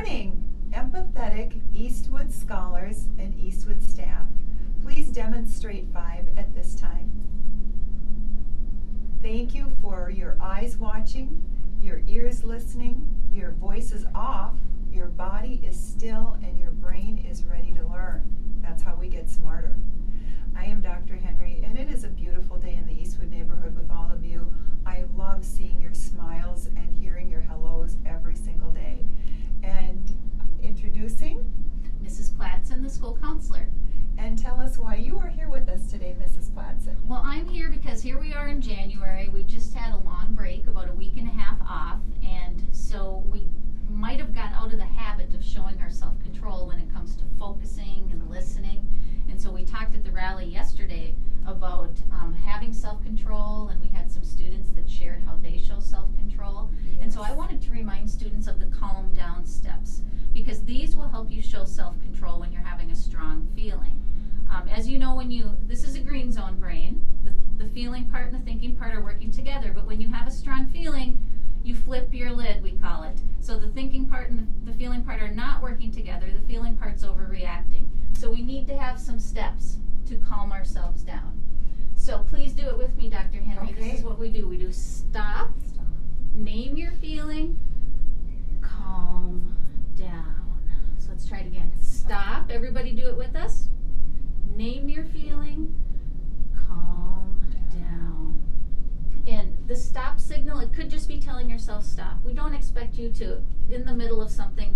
morning, empathetic Eastwood scholars and Eastwood staff. Please demonstrate 5 at this time. Thank you for your eyes watching, your ears listening, your voices off, your body is still, and your brain is ready to learn. That's how we get smarter. I am Dr. Henry, and it is a beautiful day in the Eastwood neighborhood with all of you. I love seeing your smiles and hearing your hellos every single day. And introducing Mrs. Platson, the school counselor. And tell us why you are here with us today, Mrs. Platson. Well, I'm here because here we are in January. We just had a long break, about a week and a half off, and so we might have got out of the habit of showing our self-control when it comes to focusing and listening. And so we talked at the rally yesterday about having self-control, and we had some students that shared how they show self-control. Yes. And so I wanted to remind students of the calm down steps, because these will help you show self-control when you're having a strong feeling. As you know, this is a green zone brain, the feeling part and the thinking part are working together, but when you have a strong feeling, you flip your lid, we call it. So the thinking part and the feeling part are not working together, the feeling part's overreacting. So we need to have some steps to calm ourselves down. So please do it with me, Dr. Henry. Okay. This is what we do. We do stop, name your feeling, calm down. So let's try it again. Stop, everybody do it with us. Name your feeling, calm down. And the stop signal, it could just be telling yourself stop. We don't expect you to, in the middle of something,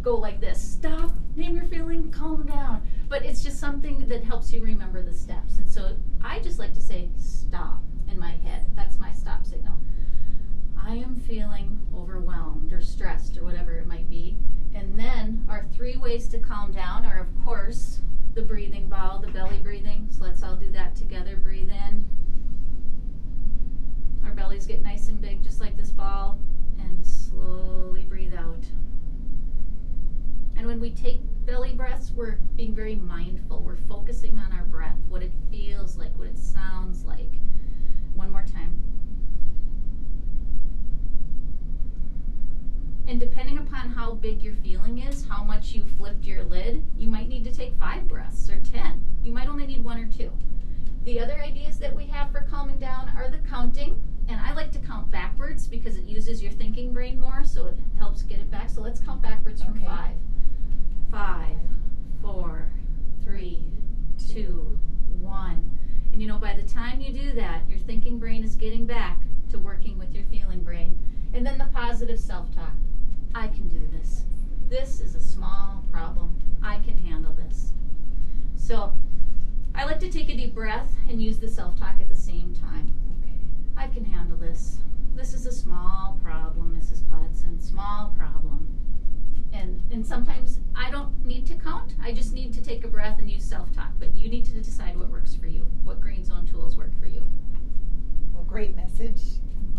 go like this. Stop, name your feeling, calm down. But it's just something that helps you remember the steps. And so I just like to say stop in my head. That's my stop signal. I am feeling overwhelmed or stressed or whatever it might be. And then our 3 ways to calm down are, of course, the breathing ball, the belly breathing. So let's all do that together. Breathe in. Our bellies get nice and big, just like this ball. And slowly breathe out. And when we take belly breaths, we're being very mindful. We're focusing on our breath, what it feels like, what it sounds like. One more time. And depending upon how big your feeling is, how much you flipped your lid, you might need to take 5 breaths or 10. You might only need 1 or 2. The other ideas that we have for calming down are the counting. And I like to count backwards because it uses your thinking brain more, so it helps get it back. So let's count backwards from 5. 5, 4, 3, 2, 1. And you know, by the time you do that, your thinking brain is getting back to working with your feeling brain. And then the positive self-talk. I can do this. This is a small problem. I can handle this. So I like to take a deep breath and use the self-talk at the same time. I can handle this. This is a small problem, Mrs. Platson. Small problem. And sometimes I don't need to count. I just need to take a breath and use self-talk. But you need to decide what works for you. What green zone tools work for you. Well, great message.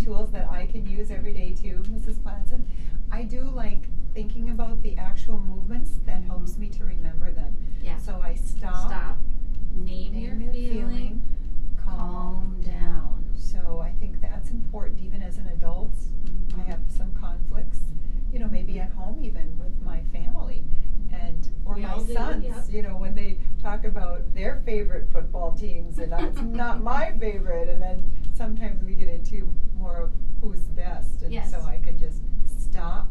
Tools that I can use every day too, Mrs. Platson. I do like thinking about the actual movements. That helps me to remember them. Yeah. So I stop. Name your feeling. Calm down. So I think that's important even as an adult. I have some conflicts, you know, maybe at home even with my family or We my all do, sons, yep. you know, when they talk about their favorite football teams and it's not my favorite, and then sometimes we get into more of who's the best, and Yes. so I can just stop,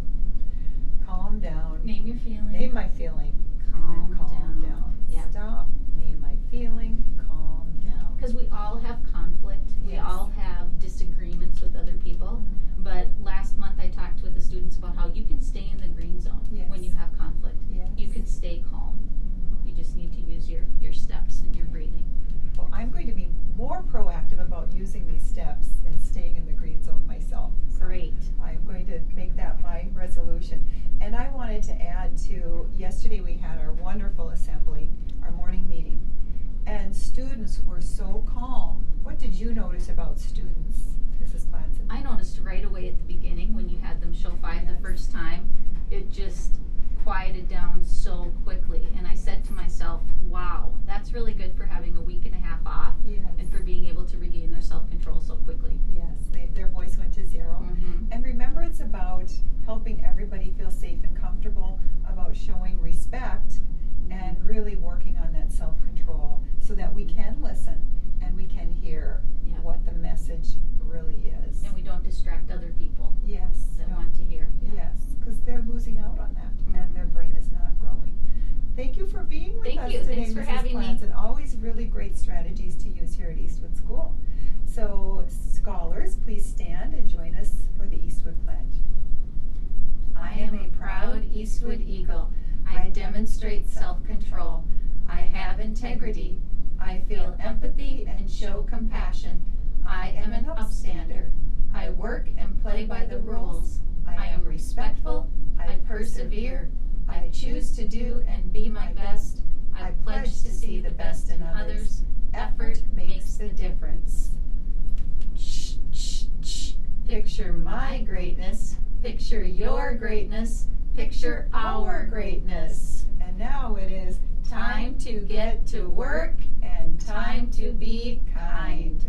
calm down, Name your feeling. name my feeling, and then calm down. Yep. Stop, name my feeling, calm down. Because we all have conflict. We Yes. all have disagreements with other people. But last month I talked with the students about how you can stay in the green zone Yes. when you have conflict. Yes. You can stay calm. You just need to use your steps and your breathing. Well, I'm going to be more proactive about using these steps and staying in the green zone myself. So Great. I'm going to make that my resolution. And I wanted to add to, yesterday we had our wonderful assembly, our morning meeting, and students were so calm. What did you notice about students, Mrs. Platson? I noticed right away at the beginning when you had them show 5 the first time, it just quieted down so quickly. And I said to myself, wow, that's really good for having a week and a half off. Yes. And for being able to regain their self-control so quickly. Yes, their voice went to 0. Mm-hmm. And remember, it's about helping everybody feel safe and comfortable really great strategies to use here at Eastwood School. So scholars, please stand and join us for the Eastwood Pledge. I am a proud Eastwood Eagle. I demonstrate self-control. I have integrity. I feel empathy and show compassion. I am an upstander. I work and play by the rules. I am respectful. I persevere. I choose to do and be my best. I pledge to see the best in others. Effort makes the difference. Shh, shh, shh. Picture my greatness. Picture your greatness. Picture our greatness. And now it is Time to get to work and time to be kind.